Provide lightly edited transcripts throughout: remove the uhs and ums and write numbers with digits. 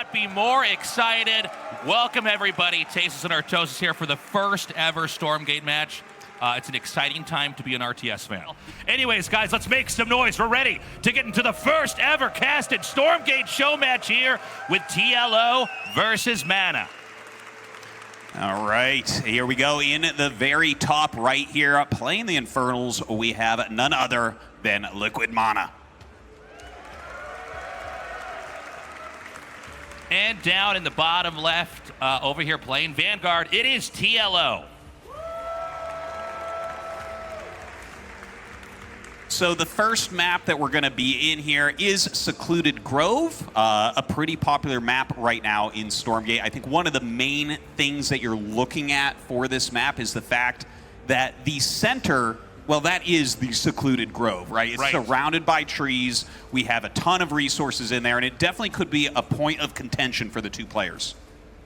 not be more excited. Welcome, everybody. Tasteless Artosis here for the first ever Stormgate match. It's an exciting time to be an RTS fan. Anyways, guys, let's make some noise. We're ready to get into the first ever casted Stormgate Showmatch here with TLO versus Mana. All right, here we go. In the very top right here, playing the Infernals, we have none other than Liquid Mana. And down in the bottom left, over here playing Vanguard, it is TLO. So the first map that we're going to be in here is Secluded Grove, a pretty popular map right now in Stormgate. I think one of the main things that you're looking at for this map is the fact that the center, well, that is the Secluded Grove, right? It's surrounded by trees. We have a ton of resources in there, and it definitely could be a point of contention for the two players.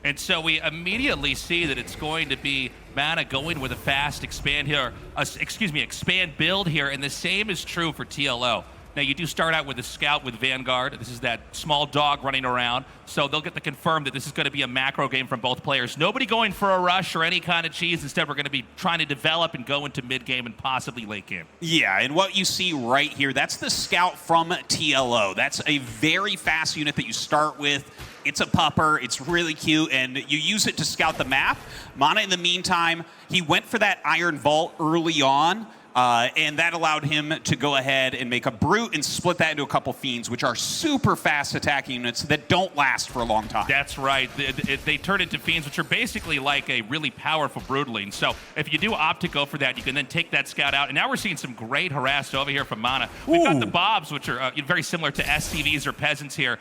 And so we immediately see that it's going to be Mana going with a fast expand here, expand build here, and the same is true for TLO. Now, you do start out with a scout with Vanguard. This is that small dog running around, so they'll get to confirm that this is going to be a macro game from both players. Nobody going for a rush or any kind of cheese. Instead, we're going to be trying to develop and go into mid-game and possibly late game. Yeah, and what you see right here, that's the scout from TLO. That's a very fast unit that you start with. It's a pupper, it's really cute, and you use it to scout the map. Mana, in the meantime, he went for that Iron Vault early on, and that allowed him to go ahead and make a Brute and split that into a couple Fiends, which are super fast attacking units that don't last for a long time. That's right. They turn into Fiends, which are basically like a really powerful Brutaling. So if you do opt to go for that, you can then take that scout out. And now we're seeing some great harass over here from Mana. We've got the Bobs, which are very similar to SCVs or Peasants here.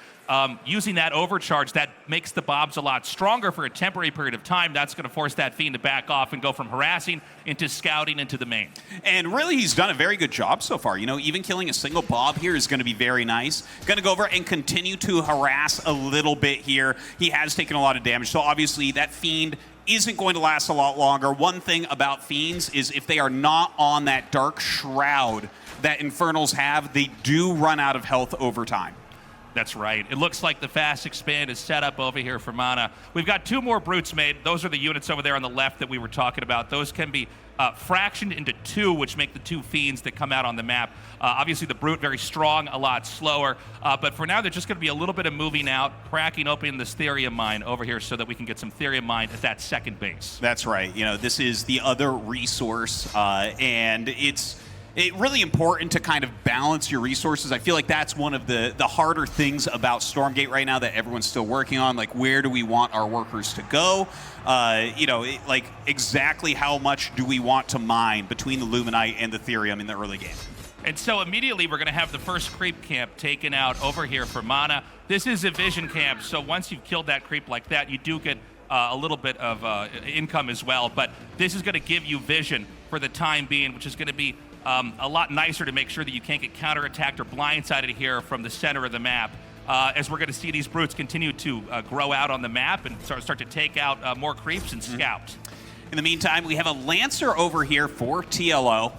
Using that overcharge, that makes the Bobs a lot stronger for a temporary period of time. That's going to force that Fiend to back off and go from harassing into scouting into the main. And really, he's done a very good job so far. You know, even killing a single Bob here is going to be very nice. Going to go over and continue to harass a little bit here. He has taken a lot of damage, so obviously that Fiend isn't going to last a lot longer. One thing about Fiends is if they are not on that Dark Shroud that Infernals have, they do run out of health over time. That's right. It looks like the fast expand is set up over here for Mana. We've got two more Brutes made. Those are the units over there on the left that we were talking about. Those can be fractioned into two, which make the two Fiends that come out on the map. Obviously, the Brute, very strong, a lot slower. But for now, they're just going to be a little bit of moving out, cracking open this Therium Mine over here so that we can get some Therium Mine at that second base. That's right. You know, this is the other resource, and it's really important to kind of balance your resources. I feel like that's one of the harder things about Stormgate right now that everyone's still working on. Like, where do we want our workers to go? You know, like exactly how much do we want to mine between the Luminite and the Therium in the early game? And so immediately we're going to have the first creep camp taken out over here for Mana. This is a vision camp, so once you've killed that creep like that, you do get a little bit of income as well. But this is going to give you vision for the time being, which is going to be a lot nicer to make sure that you can't get counterattacked or blindsided here from the center of the map. As we're going to see these Brutes continue to grow out on the map and start to take out more creeps and scout. In the meantime, we have a Lancer over here for TLO.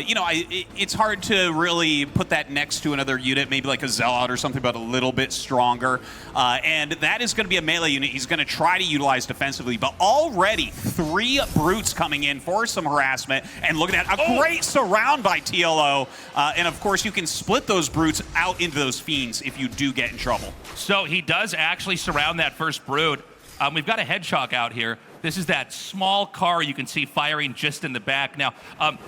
You know, it's hard to really put that next to another unit, maybe like a Zealot or something, but a little bit stronger. And that is going to be a melee unit he's going to try to utilize defensively. But already 3 Brutes coming in for some harassment. And look at that, a great surround by TLO. And of course, you can split those Brutes out into those Fiends if you do get in trouble. So he does actually surround that first Brood. We've got a Hedgehog out here. This is that small car you can see firing just in the back. Now,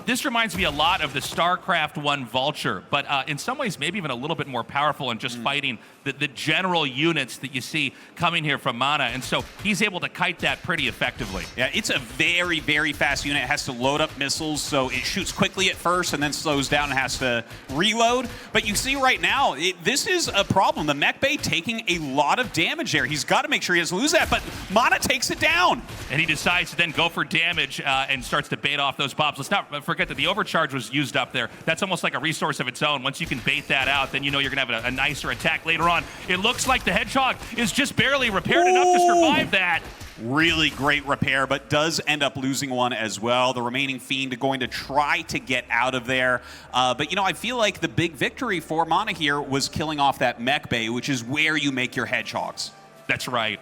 this reminds me a lot of the StarCraft 1 Vulture, but in some ways maybe even a little bit more powerful and just fighting the general units that you see coming here from Mana. And so he's able to kite that pretty effectively. Yeah, it's a very, very fast unit. It has to load up missiles, so it shoots quickly at first and then slows down and has to reload. But you see right now, this is a problem. The mech bay taking a lot of damage there. He's got to make sure he doesn't lose that, but Mana takes it down. And he decides to then go for damage and starts to bait off those Bobs. Let's not forget that the overcharge was used up there. That's almost like a resource of its own. Once you can bait that out, then you know you're going to have a nicer attack later on. It looks like the Hedgehog is just barely repaired enough to survive that. Really great repair, but does end up losing one as well. The remaining Fiend going to try to get out of there. But, you know, I feel like the big victory for Mana here was killing off that mech bay, which is where you make your Hedgehogs. That's right.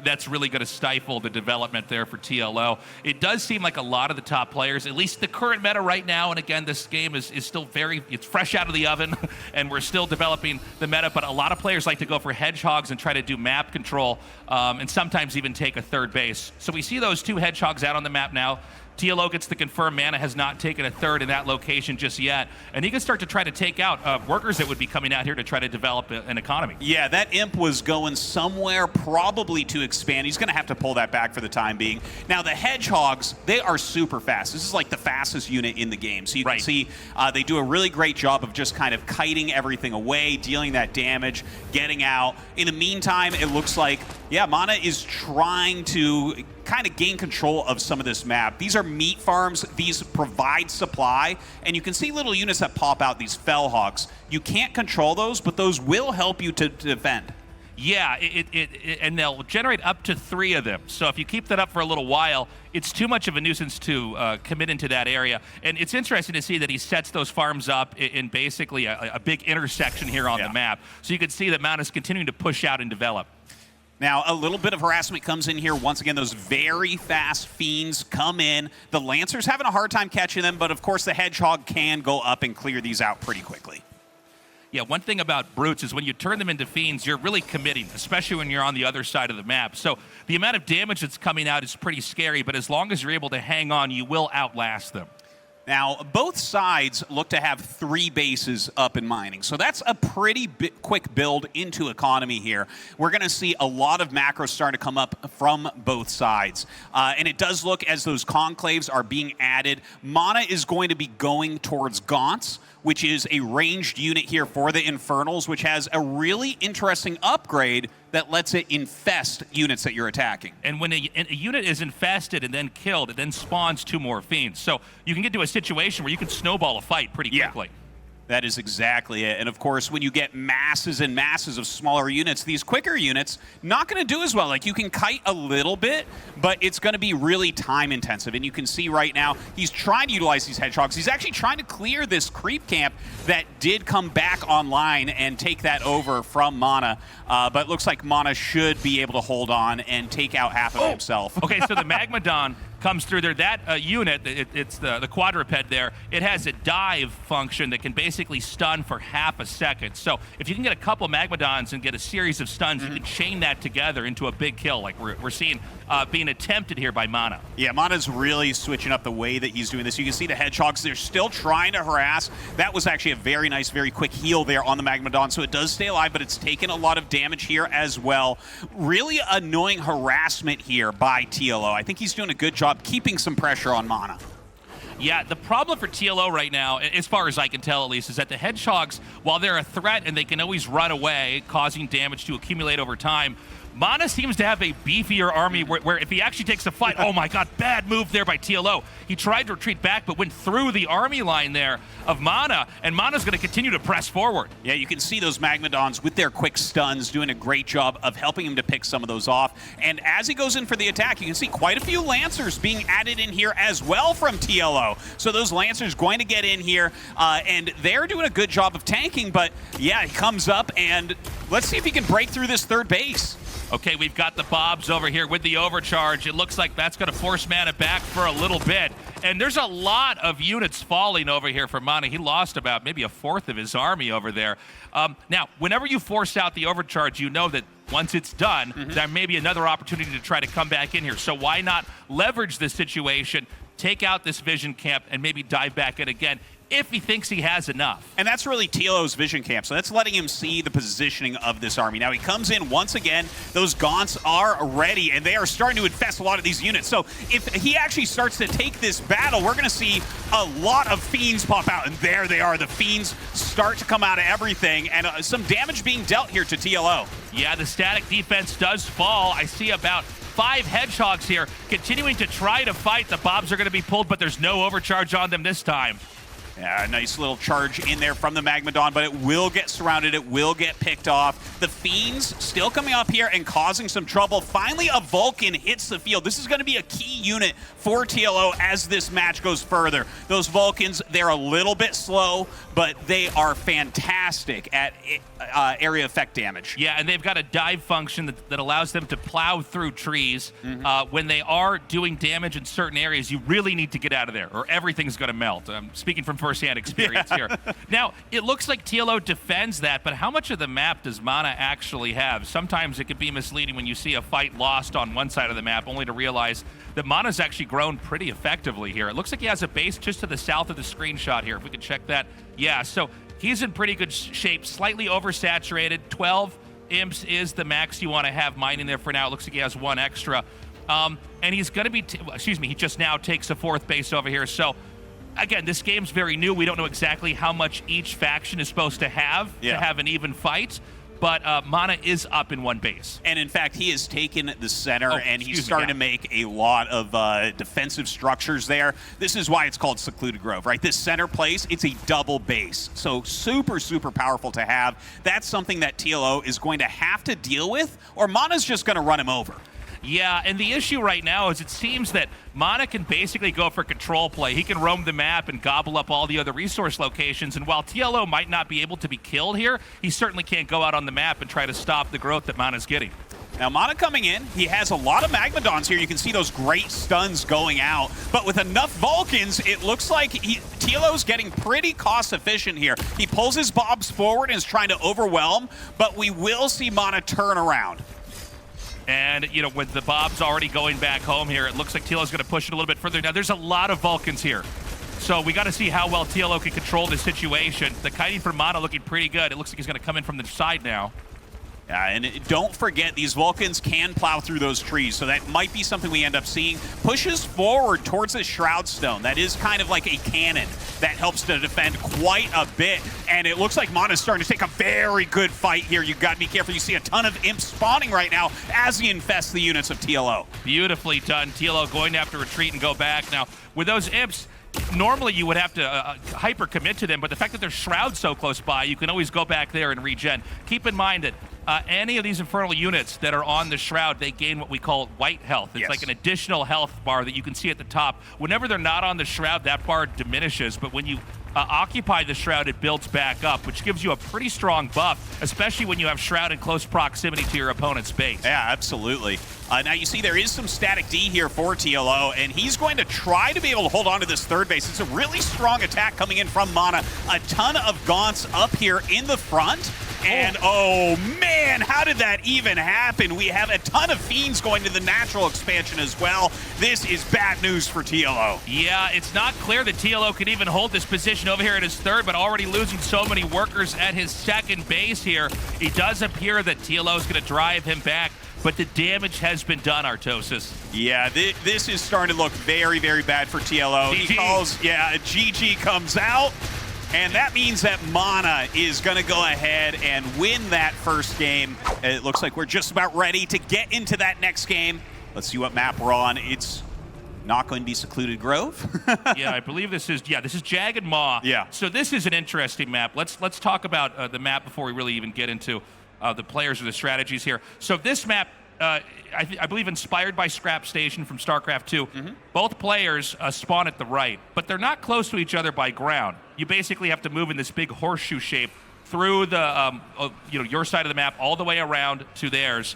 That's really going to stifle the development there for TLO. It does seem like a lot of the top players, at least the current meta right now, and again, this game is still it's fresh out of the oven, and we're still developing the meta, but a lot of players like to go for hedgehogs and try to do map control, and sometimes even take a third base. So we see those 2 hedgehogs out on the map now. TLO gets the confirm. Mana has not taken a third in that location just yet. And he can start to try to take out workers that would be coming out here to try to develop an economy. Yeah, that imp was going somewhere probably to expand. He's going to have to pull that back for the time being. Now, the hedgehogs, they are super fast. This is like the fastest unit in the game. So you can see they do a really great job of just kind of kiting everything away, dealing that damage, getting out. In the meantime, it looks like, yeah, Mana is trying to kind of gain control of some of this map. These are meat farms. These provide supply, and you can see little units that pop out, these Fellhawks. You can't control those, but those will help you to defend. Yeah, and they'll generate up to 3 of them. So if you keep that up for a little while, it's too much of a nuisance to commit into that area. And it's interesting to see that he sets those farms up in basically a big intersection here on the map. So you can see that Mount is continuing to push out and develop. Now, a little bit of harassment comes in here. Once again, those very fast Fiends come in. The Lancer's having a hard time catching them, but of course the Hedgehog can go up and clear these out pretty quickly. Yeah, one thing about Brutes is when you turn them into Fiends, you're really committing, especially when you're on the other side of the map. So the amount of damage that's coming out is pretty scary, but as long as you're able to hang on, you will outlast them. Now, both sides look to have 3 bases up in mining, so that's a pretty quick build into economy here. We're going to see a lot of macros starting to come up from both sides, and it does look as those conclaves are being added. Mana is going to be going towards Gaunts, which is a ranged unit here for the Infernals, which has a really interesting upgrade that lets it infest units that you're attacking. And when a unit is infested and then killed, it then spawns 2 more Fiends. So you can get to a situation where you can snowball a fight pretty quickly. That is exactly it. And of course, when you get masses and masses of smaller units, these quicker units, not going to do as well. Like, you can kite a little bit, but it's going to be really time intensive. And you can see right now, he's trying to utilize these hedgehogs. He's actually trying to clear this creep camp that did come back online and take that over from Mana. But it looks like Mana should be able to hold on and take out half of it himself. Okay, so the Magmadon comes through there. That unit, it's the quadruped there, it has a dive function that can basically stun for half a second. So if you can get a couple Magmadons and get a series of stuns, you can chain that together into a big kill like we're seeing being attempted here by Mana. Yeah, Mana's really switching up the way that he's doing this. You can see the Hedgehogs, they're still trying to harass. That was actually a very nice, very quick heal there on the Magmadon, so it does stay alive, but it's taken a lot of damage here as well. Really annoying harassment here by TLO. I think he's doing a good job keeping some pressure on Mana. Yeah, the problem for TLO right now, as far as I can tell at least, is that the Hedgehogs, while they're a threat and they can always run away, causing damage to accumulate over time, Mana seems to have a beefier army where if he actually takes a fight, oh my god, bad move there by TLO. He tried to retreat back, but went through the army line there of Mana, and Mana's going to continue to press forward. Yeah, you can see those Magmadons with their quick stuns doing a great job of helping him to pick some of those off. And as he goes in for the attack, you can see quite a few Lancers being added in here as well from TLO. So those Lancers going to get in here, and they're doing a good job of tanking, but yeah, he comes up, and let's see if he can break through this third base. Okay, we've got the Bobs over here with the overcharge. It looks like that's going to force Mana back for a little bit. And there's a lot of units falling over here for Mana. He lost about maybe a fourth of his army over there. Now, whenever you force out the overcharge, you know that once it's done, there may be another opportunity to try to come back in here. So why not leverage this situation, take out this vision camp, and maybe dive back in again if he thinks he has enough. And that's really TLO's vision camp, so that's letting him see the positioning of this army. Now he comes in once again, those Gaunts are ready, and they are starting to infest a lot of these units. So if he actually starts to take this battle, we're going to see a lot of Fiends pop out, and there they are. The Fiends start to come out of everything, and some damage being dealt here to TLO. Yeah, the static defense does fall. I see about 5 Hedgehogs here continuing to try to fight. The Bobs are going to be pulled, but there's no overcharge on them this time. Yeah, a nice little charge in there from the Magmadon, but it will get surrounded. It will get picked off. The Fiends still coming up here and causing some trouble. Finally, a Vulcan hits the field. This is going to be a key unit for TLO as this match goes further. Those Vulcans, they're a little bit slow, but they are fantastic at area effect damage. Yeah, and they've got a dive function that allows them to plow through trees. When they are doing damage in certain areas, you really need to get out of there, or everything's going to melt. I'm speaking from firsthand experience here. Now, it looks like TLO defends that, but how much of the map does Mana actually have? Sometimes it can be misleading when you see a fight lost on one side of the map, only to realize that Mana's actually grown pretty effectively here. It looks like he has a base just to the south of the screenshot here. If we could check that. Yeah, so he's in pretty good shape, slightly oversaturated. 12 imps is the max you want to have mining there for now. It looks like he has one extra. And he's going to be, he just now takes a fourth base over here. So, again, this game's very new. We don't know exactly how much each faction is supposed to have an even fight. But Mana is up in one base. And in fact, he has taken the center, and he's starting to make a lot of defensive structures there. This is why it's called Secluded Grove, right? This center place, it's a double base. So super, super powerful to have. That's something that TLO is going to have to deal with, or Mana's just going to run him over. Yeah, and the issue right now is it seems that Mana can basically go for control play. He can roam the map and gobble up all the other resource locations, and while TLO might not be able to be killed here, he certainly can't go out on the map and try to stop the growth that Mana's getting. Now, Mana coming in, he has a lot of Magmadons here. You can see those great stuns going out, but with enough Vulcans, it looks like TLO's getting pretty cost-efficient here. He pulls his Bobs forward and is trying to overwhelm, but we will see Mana turn around. And, you know, with the Bob's already going back home here, it looks like TLO's going to push it a little bit further. Now, there's a lot of Vulcans here. So we got to see how well TLO can control this situation. The kiting for Mana looking pretty good. It looks like he's going to come in from the side now. And don't forget, these Vulcans can plow through those trees, so that might be something we end up seeing. Pushes forward towards the Shroud Stone. That is kind of like a cannon that helps to defend quite a bit. And it looks like Mana's starting to take a very good fight here. You've got to be careful. You see a ton of imps spawning right now as he infests the units of TLO. Beautifully done. TLO going to have to retreat and go back. Now, with those imps, normally you would have to hyper commit to them, but the fact that there's Shrouds so close by, you can always go back there and regen. Keep in mind that any of these Infernal units that are on the Shroud, they gain what we call white health. It's like an additional health bar that you can see at the top. Whenever they're not on the Shroud, that bar diminishes, but when you occupy the Shroud, it builds back up, which gives you a pretty strong buff, especially when you have Shroud in close proximity to your opponent's base. Yeah, absolutely. Now you see there is some static D here for TLO, and he's going to try to be able to hold on to this third base. It's a really strong attack coming in from Mana. A ton of Gaunts up here in the front. And oh man, how did that even happen? We have a ton of Fiends going to the natural expansion as well. This is bad news for TLO. Yeah, it's not clear that TLO can even hold this position over here at his third, but already losing so many workers at his second base here. It does appear that TLO is going to drive him back, but the damage has been done, Artosis. Yeah, this is starting to look very, very bad for TLO. GG. He calls, a GG comes out. And that means that Mana is going to go ahead and win that first game. It looks like we're just about ready to get into that next game. Let's see what map we're on. It's not going to be Secluded Grove. Yeah, I believe this is Jagged Maw. Yeah. So this is an interesting map. Let's talk about the map before we really even get into the players or the strategies here. So this map, I believe inspired by Scrap Station from StarCraft 2. Both players spawn at the right, but they're not close to each other by ground. You basically have to move in this big horseshoe shape through the your side of the map all the way around to theirs.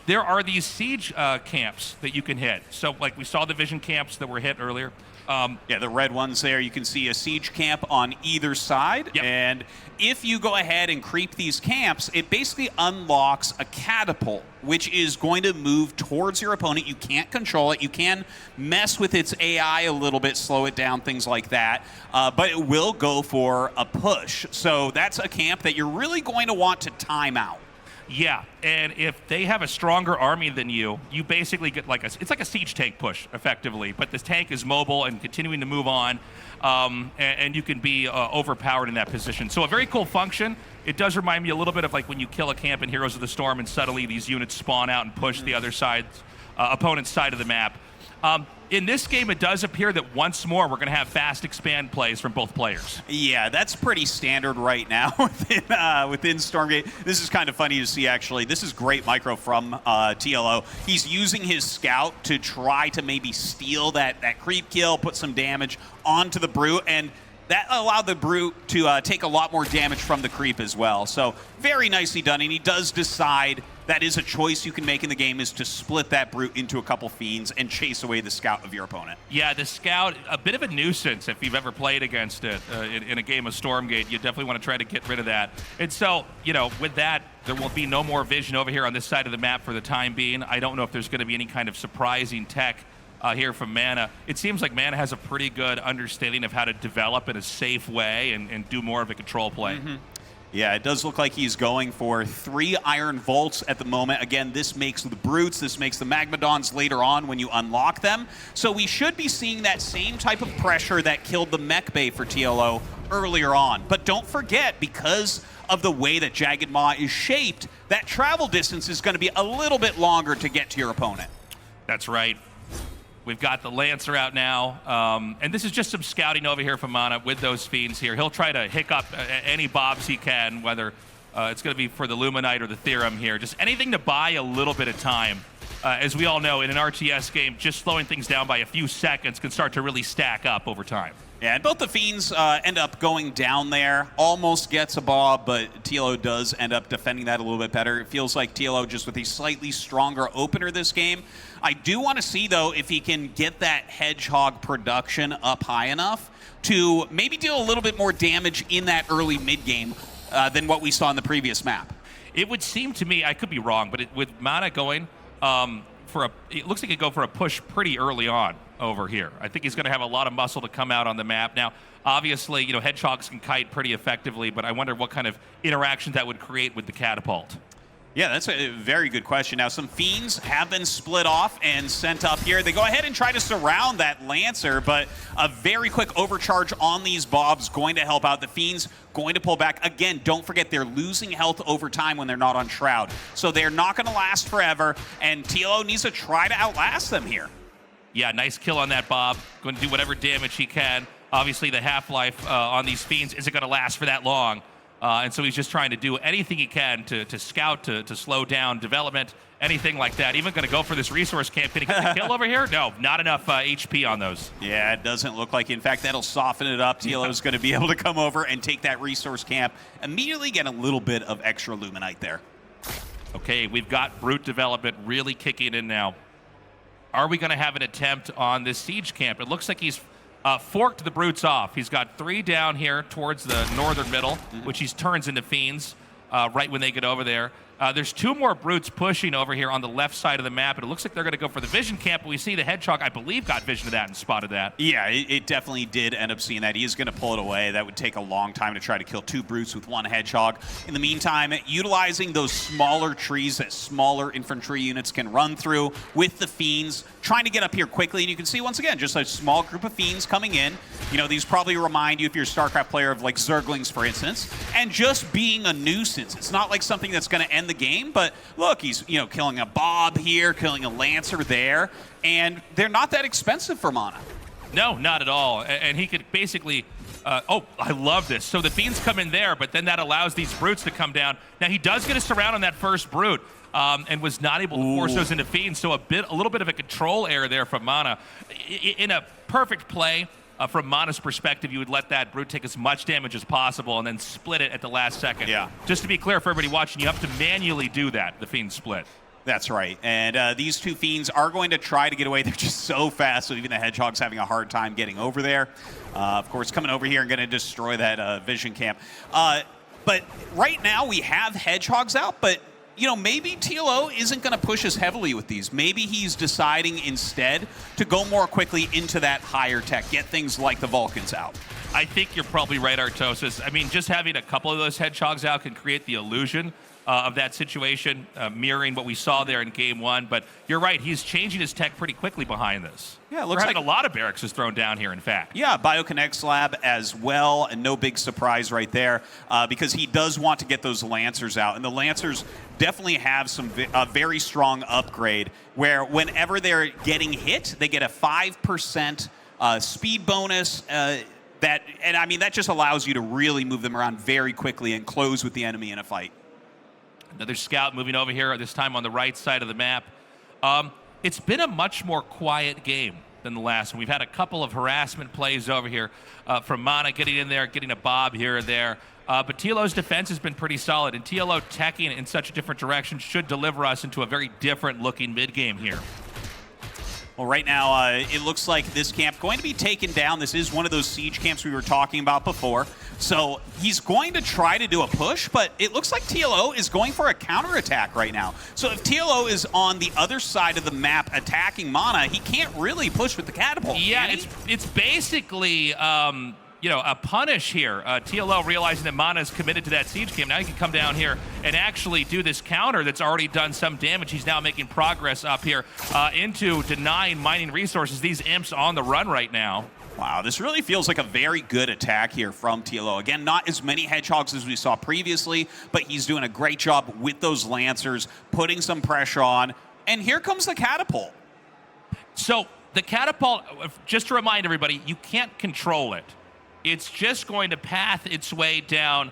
There are these siege camps that you can hit. So like we saw the vision camps that were hit earlier. Yeah, the red ones there, you can see a siege camp on either side. Yep. And if you go ahead and creep these camps, it basically unlocks a catapult, which is going to move towards your opponent. You can't control it. You can mess with its AI a little bit, slow it down, things like that. But it will go for a push. So that's a camp that you're really going to want to time out. Yeah, and if they have a stronger army than you, you basically get it's like a siege tank push, effectively. But this tank is mobile and continuing to move on, and you can be overpowered in that position. So a very cool function. It does remind me a little bit of like when you kill a camp in Heroes of the Storm and suddenly these units spawn out and push the other side's opponent's side of the map. In this game, it does appear that once more we're going to have fast expand plays from both players. Yeah, that's pretty standard right now within Stormgate. This is kind of funny to see, actually. This is great micro from TLO. He's using his scout to try to maybe steal that creep kill, put some damage onto the Brute, and that allowed the Brute to take a lot more damage from the creep as well. So very nicely done, and he does decide that is a choice you can make in the game, is to split that Brute into a couple Fiends and chase away the Scout of your opponent. Yeah, the Scout, a bit of a nuisance if you've ever played against it in a game of Stormgate. You definitely want to try to get rid of that. And so, with that, there will be no more vision over here on this side of the map for the time being. I don't know if there's going to be any kind of surprising tech here from Mana. It seems like Mana has a pretty good understanding of how to develop in a safe way and do more of a control play. Mm-hmm. Yeah, it does look like he's going for 3 Iron Volts at the moment. Again, this makes the Brutes, this makes the Magmadons later on when you unlock them. So we should be seeing that same type of pressure that killed the Mech Bay for TLO earlier on. But don't forget, because of the way that Jagged Maw is shaped, that travel distance is going to be a little bit longer to get to your opponent. That's right. We've got the Lancer out now, and this is just some scouting over here from Mana with those Fiends here. He'll try to hiccup any bobs he can, whether it's going to be for the Luminite or the Theorem here. Just anything to buy a little bit of time. As we all know, in an RTS game, just slowing things down by a few seconds can start to really stack up over time. Yeah, and both the Fiends end up going down there. Almost gets a Bob, but TLO does end up defending that a little bit better. It feels like TLO just with a slightly stronger opener this game. I do want to see, though, if he can get that Hedgehog production up high enough to maybe deal a little bit more damage in that early mid-game than what we saw in the previous map. It would seem to me, I could be wrong, but with Mana going it looks like he'd go for a push pretty early on over here. I think he's going to have a lot of muscle to come out on the map. Now, obviously, Hedgehogs can kite pretty effectively, but I wonder what kind of interactions that would create with the catapult. Yeah, that's a very good question. Now, some Fiends have been split off and sent up here. They go ahead and try to surround that Lancer, but a very quick overcharge on these Bobs going to help out. The Fiends going to pull back. Again, don't forget they're losing health over time when they're not on Shroud. So they're not going to last forever, and TLO needs to try to outlast them here. Yeah, nice kill on that Bob. Going to do whatever damage he can. Obviously, the half-life on these Fiends isn't going to last for that long. And so he's just trying to do anything he can to scout, to slow down development, anything like that. Even going to go for this resource camp. Can he get the kill over here? No, not enough HP on those. Yeah, it doesn't look like. In fact, that'll soften it up. TLO is going to be able to come over and take that resource camp, immediately get a little bit of extra Luminite there. Okay, we've got Brute development really kicking in now. Are we going to have an attempt on this siege camp? It looks like he's forked the Brutes off. He's got 3 down here towards the northern middle, which he turns into Fiends right when they get over there. There's 2 more Brutes pushing over here on the left side of the map, and it looks like they're going to go for the vision camp. But we see the Hedgehog, I believe, got vision of that and spotted that. Yeah, it definitely did end up seeing that. He is going to pull it away. That would take a long time to try to kill 2 Brutes with 1 Hedgehog. In the meantime, utilizing those smaller trees that smaller infantry units can run through with the Fiends, trying to get up here quickly. And you can see, once again, just a small group of Fiends coming in. These probably remind you, if you're a StarCraft player, of like Zerglings, for instance, and just being a nuisance. It's not like something that's going to end the game, but look, he's killing a Bob here, killing a Lancer there, and they're not that expensive for Mana. No, not at all. And he could basically oh, I love this. So the Fiends come in there, but then that allows these Brutes to come down. Now he does get a surround on that first Brute, and was not able to force those into Fiends. So a little bit of a control error there from Mana. In a perfect play, from Mana's perspective, you would let that Brute take as much damage as possible and then split it at the last second. Yeah. Just to be clear for everybody watching, you have to manually do that, the Fiend split. That's right. And these 2 Fiends are going to try to get away. They're just so fast, so even the Hedgehog's having a hard time getting over there. Of course, coming over here and going to destroy that vision camp. But right now, we have Hedgehogs out, but maybe TLO isn't going to push as heavily with these. Maybe he's deciding instead to go more quickly into that higher tech, get things like the Vulcans out. I think you're probably right, Artosis. I mean, just having a couple of those Hedgehogs out can create the illusion of that situation, mirroring what we saw there in Game 1. But you're right, he's changing his tech pretty quickly behind this. Yeah, it We're looks having like a lot of barracks thrown down here, in fact. Yeah, Biokinetics Lab as well, and no big surprise right there, because he does want to get those Lancers out. And the Lancers definitely have some very strong upgrade, where whenever they're getting hit, they get a 5% speed bonus. That just allows you to really move them around very quickly and close with the enemy in a fight. Another scout moving over here, this time on the right side of the map. It's been a much more quiet game than the last one. We've had a couple of harassment plays over here from Mana getting in there, getting a bob here or there. But TLO's defense has been pretty solid, and TLO teching in such a different direction should deliver us into a very different looking mid-game here. Well, right now, it looks like this camp going to be taken down. This is one of those siege camps we were talking about before. So he's going to try to do a push, but it looks like TLO is going for a counterattack right now. So if TLO is on the other side of the map attacking Mana, he can't really push with the catapult. Yeah, it's basically... you know, a punish here. TLO realizing that Mana is committed to that siege camp. Now he can come down here and actually do this counter that's already done some damage. He's now making progress up here into denying mining resources. These imps on the run right now. Wow, this really feels like a very good attack here from TLO. Again, not as many hedgehogs as we saw previously, but he's doing a great job with those lancers, putting some pressure on. And here comes the catapult. So the catapult, just to remind everybody, you can't control it. It's just going to path its way down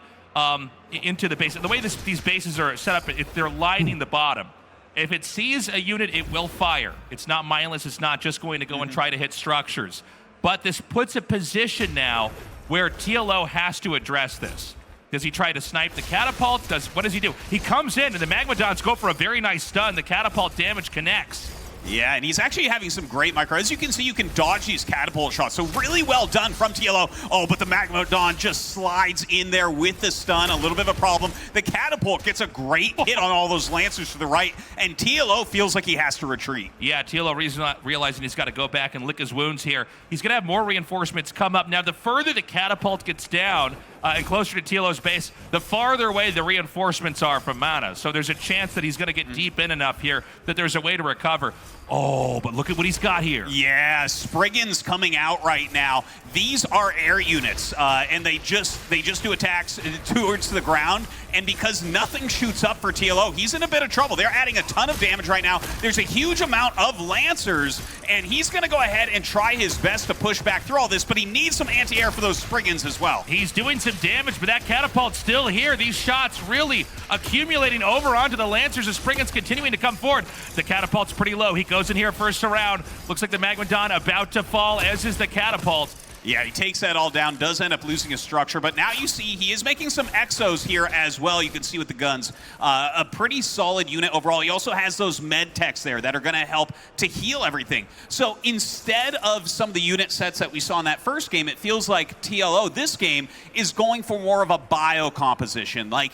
into the base. And the way these bases are set up, if they're lining the bottom, if it sees a unit, it will fire. It's not mindless. It's not just going to go and try to hit structures. But this puts a position now where TLO has to address this. Does he try to snipe the catapult? What does he do? He comes in, and the Magmadons go for a very nice stun. The catapult damage connects. Yeah, and he's actually having some great micro. As you can see, you can dodge these catapult shots. So really well done from TLO. Oh, but the Magmadon just slides in there with the stun. A little bit of a problem. The catapult gets a great hit on all those lancers to the right, and TLO feels like he has to retreat. Yeah, TLO realizing he's got to go back and lick his wounds here. He's going to have more reinforcements come up. Now, the further the catapult gets down and closer to TLO's base, the farther away the reinforcements are from Mana. So there's a chance that he's going to get deep in enough here that there's a way to recover. Oh, but look at what he's got here. Yeah, Spriggan's coming out right now. These are air units, and they just do attacks towards the ground. And because nothing shoots up for TLO, he's in a bit of trouble. They're adding a ton of damage right now. There's a huge amount of Lancers, and he's going to go ahead and try his best to push back through all this, but he needs some anti-air for those Spriggans as well. He's doing some damage, but that catapult's still here. These shots really accumulating over onto the Lancers as Spriggans continuing to come forward. The catapult's pretty low. He goes in here first around. Looks like the Magmadon about to fall, as is the catapult. Yeah, he takes that all down, does end up losing his structure, but now you see he is making some exos here as well. You can see with the guns, a pretty solid unit overall. He also has those med techs there that are going to help to heal everything. So instead of some of the unit sets that we saw in that first game, it feels like TLO this game is going for more of a bio composition. Like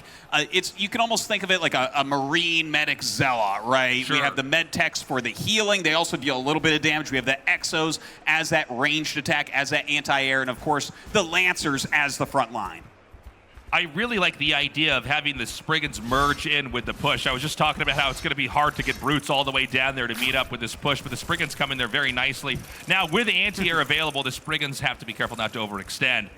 you can almost think of it like a marine medic zealot, right? Sure. We have the med techs for the healing. They also deal a little bit of damage. We have the exos as that ranged attack, as that anti-air, and of course the Lancers as the front line. I really like the idea of having the Spriggans merge in with the push. I was just talking about how it's going to be hard to get Brutes all the way down there to meet up with this push, but the Spriggans come in there very nicely. Now, with anti-air available, the Spriggans have to be careful not to overextend.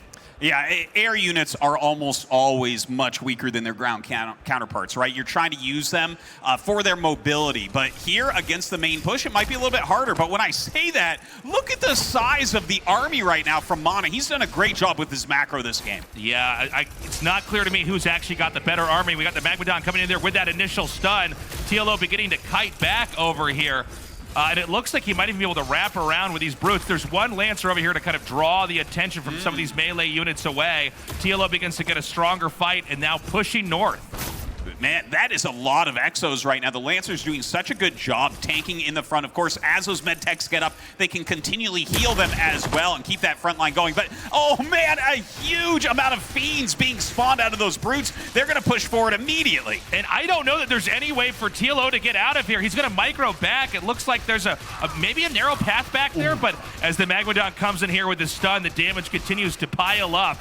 Yeah, air units are almost always much weaker than their ground counterparts, right? You're trying to use them for their mobility, but here against the main push, it might be a little bit harder. But when I say that, look at the size of the army right now from Mana. He's done a great job with his macro this game. Yeah, it's not clear to me who's actually got the better army. We got the Magmadon coming in there with that initial stun. TLO beginning to kite back over here. And it looks like he might even be able to wrap around with these Brutes. There's one Lancer over here to kind of draw the attention from some of these melee units away. TLO begins to get a stronger fight and now pushing north. Man, that is a lot of exos right now. The Lancers doing such a good job tanking in the front. Of course, as those med techs get up, they can continually heal them as well and keep that front line going. But, oh man, a huge amount of Fiends being spawned out of those Brutes. They're going to push forward immediately. And I don't know that there's any way for TLO to get out of here. He's going to micro back. It looks like there's maybe a narrow path back there, but as the Magmadon comes in here with his stun, the damage continues to pile up.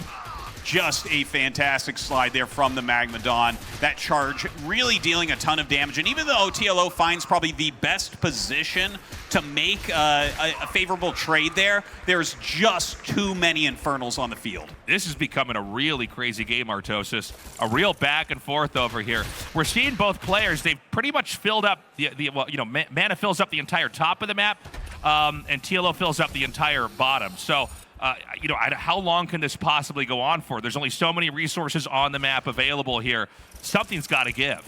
Just a fantastic slide there from the Magmadon. That charge really dealing a ton of damage. And even though TLO finds probably the best position to make a favorable trade there, there's just too many Infernals on the field. This is becoming a really crazy game, Artosis. A real back and forth over here. We're seeing both players. They've pretty much filled up Mana fills up the entire top of the map, and TLO fills up the entire bottom. So, how long can this possibly go on for? There's only so many resources on the map available here. Something's got to give.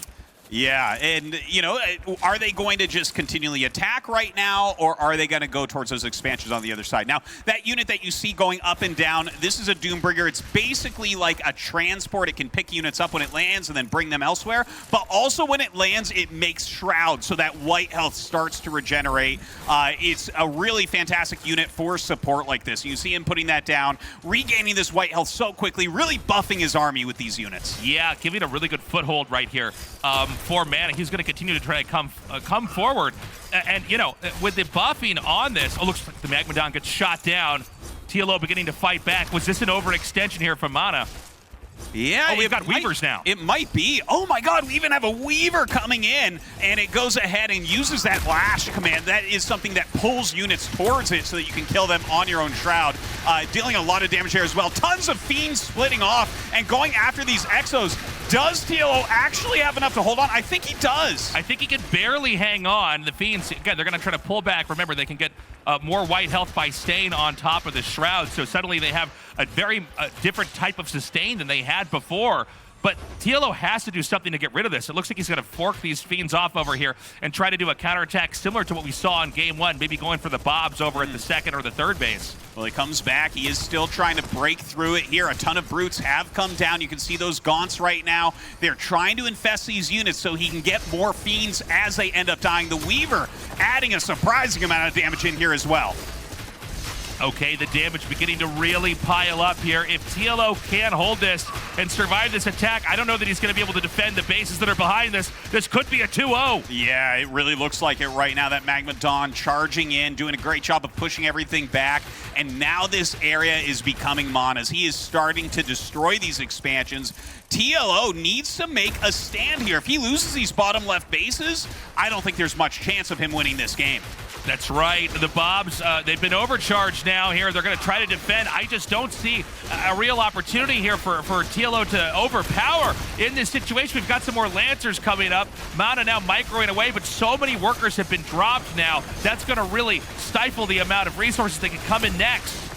Yeah, and, you know, are they going to just continually attack right now, or are they going to go towards those expansions on the other side? Now, that unit that you see going up and down, this is a Doombringer. It's basically like a transport. It can pick units up when it lands and then bring them elsewhere, but also when it lands, it makes Shroud, so that white health starts to regenerate. It's a really fantastic unit for support like this. You see him putting that down, regaining this white health so quickly, really buffing his army with these units. Yeah, giving a really good foothold right here. For Mana, he's going to continue to try to come forward, and you know, with the buffing on this, oh, looks like the Magmadon gets shot down. TLO beginning to fight back. Was this an overextension here from Mana? Yeah, oh, we've got Weavers now. It might be. Oh my God, we even have a Weaver coming in, and it goes ahead and uses that Lash command. That is something that pulls units towards it so that you can kill them on your own Shroud. Dealing a lot of damage there as well. Tons of Fiends splitting off and going after these Exos. Does TLO actually have enough to hold on? I think he does. I think he can barely hang on. The Fiends, again, they're going to try to pull back. Remember, they can get more white health by staying on top of the Shroud, so suddenly they have a very different type of sustain than they had before. But TLO has to do something to get rid of this. It looks like he's going to fork these Fiends off over here and try to do a counterattack similar to what we saw in Game 1, maybe going for the Bobs over at the second or the third base. Well, he comes back. He is still trying to break through it here. A ton of Brutes have come down. You can see those Gaunts right now. They're trying to infest these units so he can get more Fiends as they end up dying. The Weaver adding a surprising amount of damage in here as well. Okay, the damage beginning to really pile up here. If TLO can hold this and survive this attack, I don't know that he's going to be able to defend the bases that are behind this. This could be a 2-0. Yeah, it really looks like it right now. That Magmadon charging in, doing a great job of pushing everything back. And now this area is becoming Mana's. He is starting to destroy these expansions. TLO needs to make a stand here. If he loses these bottom left bases, I don't think there's much chance of him winning this game. That's right. The Bobs, they've been overcharged now here. They're going to try to defend. I just don't see a real opportunity here for TLO to overpower in this situation. We've got some more Lancers coming up. Mana now microing away, but so many workers have been dropped now. That's going to really stifle the amount of resources that can come in next.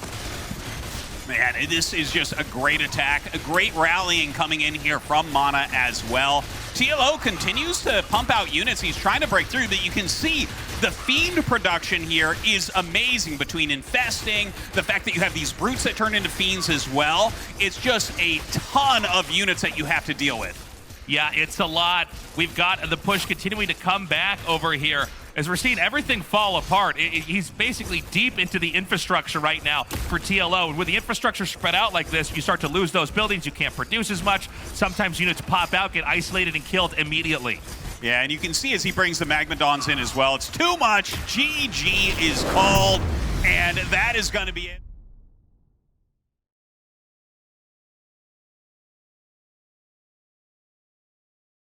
Man, this is just a great attack. A great rallying coming in here from Mana as well. TLO continues to pump out units. He's trying to break through, but you can see the Fiend production here is amazing between infesting, the fact that you have these Brutes that turn into Fiends as well. It's just a ton of units that you have to deal with. Yeah, it's a lot. We've got the push continuing to come back over here as we're seeing everything fall apart. He's basically deep into the infrastructure right now for TLO. And with the infrastructure spread out like this, you start to lose those buildings. You can't produce as much. Sometimes units pop out, get isolated, and killed immediately. Yeah, and you can see as he brings the Magmadons in as well, it's too much. GG is called, and that is going to be it.